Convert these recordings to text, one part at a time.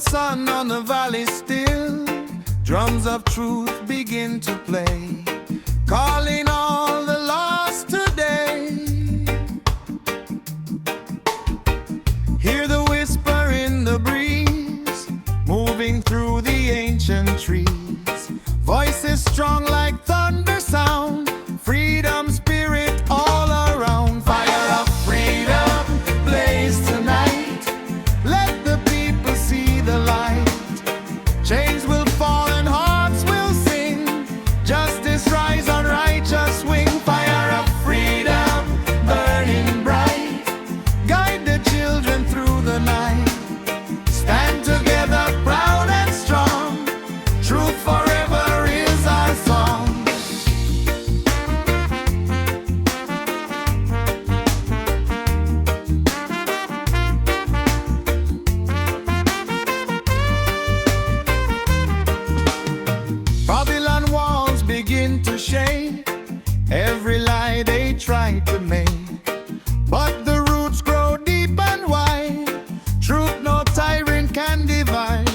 sun on the valley still, drums of truth begin to play, calling all the lost today. Hear the whisper in the breeze, moving through the ancient trees. Voices strong like thunder sound, freedom spirit all around. Fire of freedom blaze tonight, let the people see the light. Chains will fall and hearts will sing, justice rise on righteous wing. Fire of freedom burning bright, guide the children through the night. Stand together proud and strong, truth forever is our song. Babylon walls begin to shake, every lie they try to make, but the roots grow deep and wide. Truth no tyrant can divide.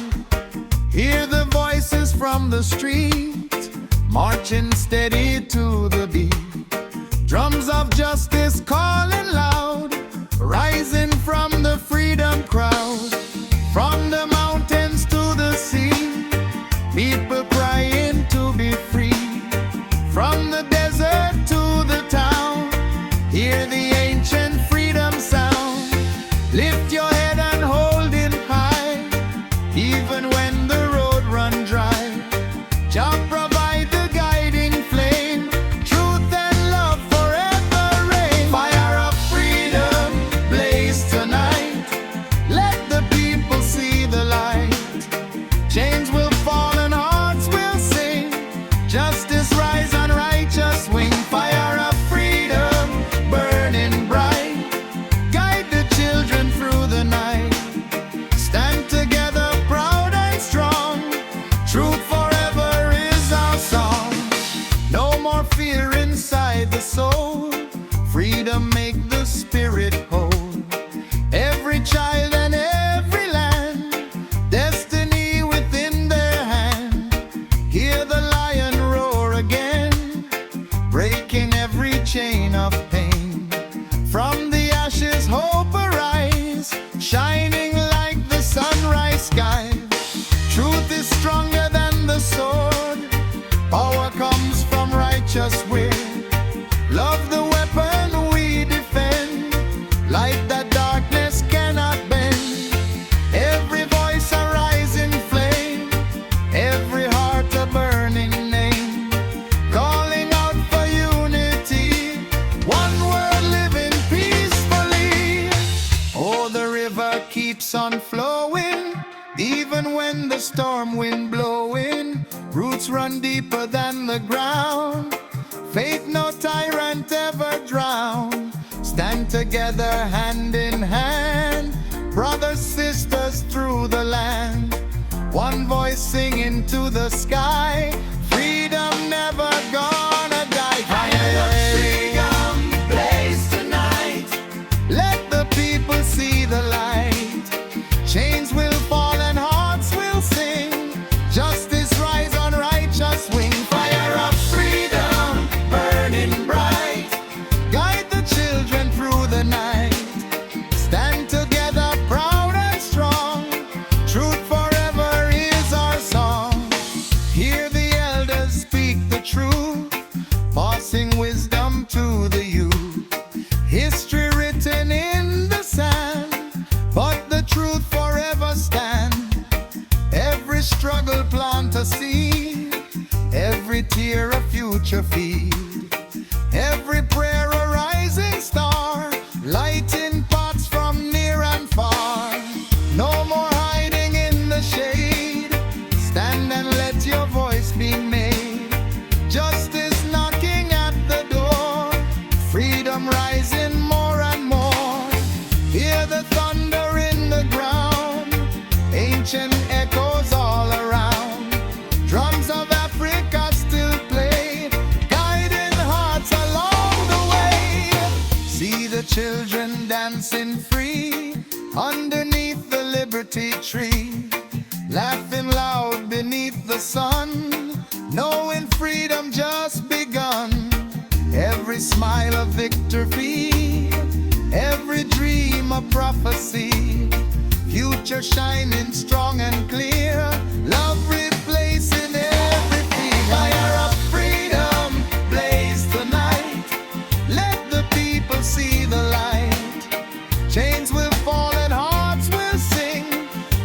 Hear the voices from the street, marching steady to the beat. Drums of justice calling loud, rising from the freedom crowd. From the mountains to the sea, people crying to be free. From the desert to the town, hear the ancient freedom sound. Lift your head and hold it high, even when the road run dry. Jah provide the guiding flame, truth and love forever reign. Fire of freedom blaze tonight, let the people see the light. Chains will fall and hearts will sing, justice rise on righteous wing. Fire of freedom burning bright, guide the children through the night. Stand together proud and strong, truth forever is our song. No more fear inside the soul, freedom make the spirit whole. Every child and every land, destiny within their hand. Hear the lion roar again, breaking every chain of pain. From the ashes hope arise, shining like the sunrise sky. Truth is stronger than the sword, power comes from righteous will. Love the weapon we defend, light that darkness cannot bend. Every voice a rising flame, every heart a burning name, calling out for unity, one world living peacefully. Oh, the river keeps on flowing, even when the storm wind blowing. Roots run deeper than the ground, faith no tyrant ever drown. Stand together hand in hand, brothers, sisters through the land. One voice singing to the sky, freedom never gonna die. Fire of freedom blaze tonight, let the people see the light. Chains will fall and hearts will sing, justice rise on righteous wing. Fire of freedom burning bright, guide the children through the night. Stand together proud and strong, truth forever is our song. Hear the elders speak the truth, passing wisdom to the youth. History written in the sand, but the truth forever stand. Every struggle plant a seed, every tear a future feed. Every prayer a rising star, lighting paths from near and far. No more hiding in the shade, stand and let your voice be made. Justice knocking at the door, freedom rising more and more. Hear the thunder in the ground, ancient echoes all around. Drums of Africa still play, guiding hearts along the way. See the children dancing free underneath the liberty tree. laughing loud beneath the sun, knowing freedom just begun. Every smile a victory, every dream a prophecy, future shining strong and clear, love replacing every fear. Fire up freedom, blaze the night, let the people see the light. Chains will fall and hearts will sing,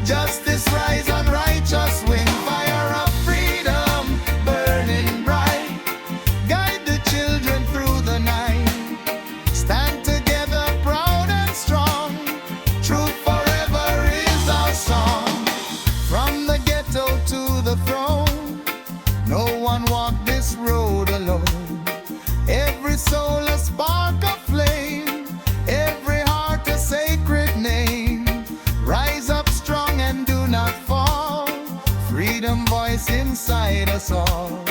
justice rise on righteous wing. Fire up freedom, burning bright, guide the children through the night. Stand together proud and strong, truth forever is our song. From the ghetto to the throne, no one walked this road alone. Every soul a spark of flame, every heart a sacred name. Rise up strong and do not fall, freedom voice inside us all.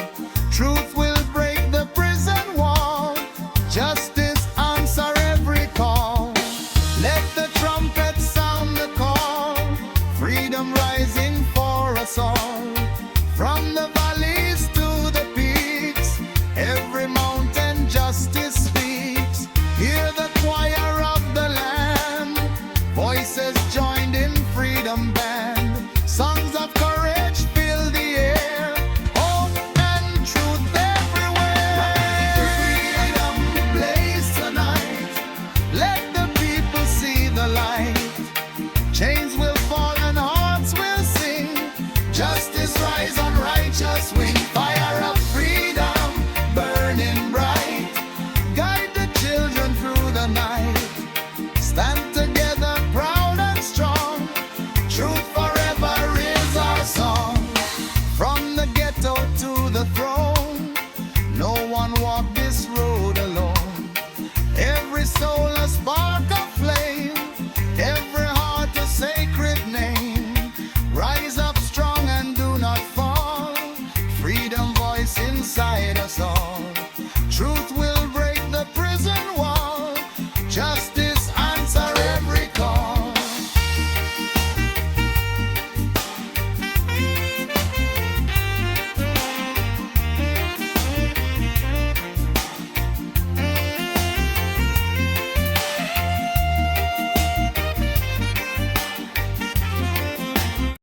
Truth will break the prison wall, justice answer every call. Let the trumpet sound the call, freedom rising for us all. From the valleys to the peaks, every mountain justice speaks. Hear the choir of the land, voices joined in freedom band. Songs of courage fill the air, hope and truth everywhere. Freedom blaze tonight, let the people see the light. Chains will fall and hearts will sing, justice rise on righteous wing. Fire up freedom, burning bright, guide the children through the night. Stand together proud and strong, truth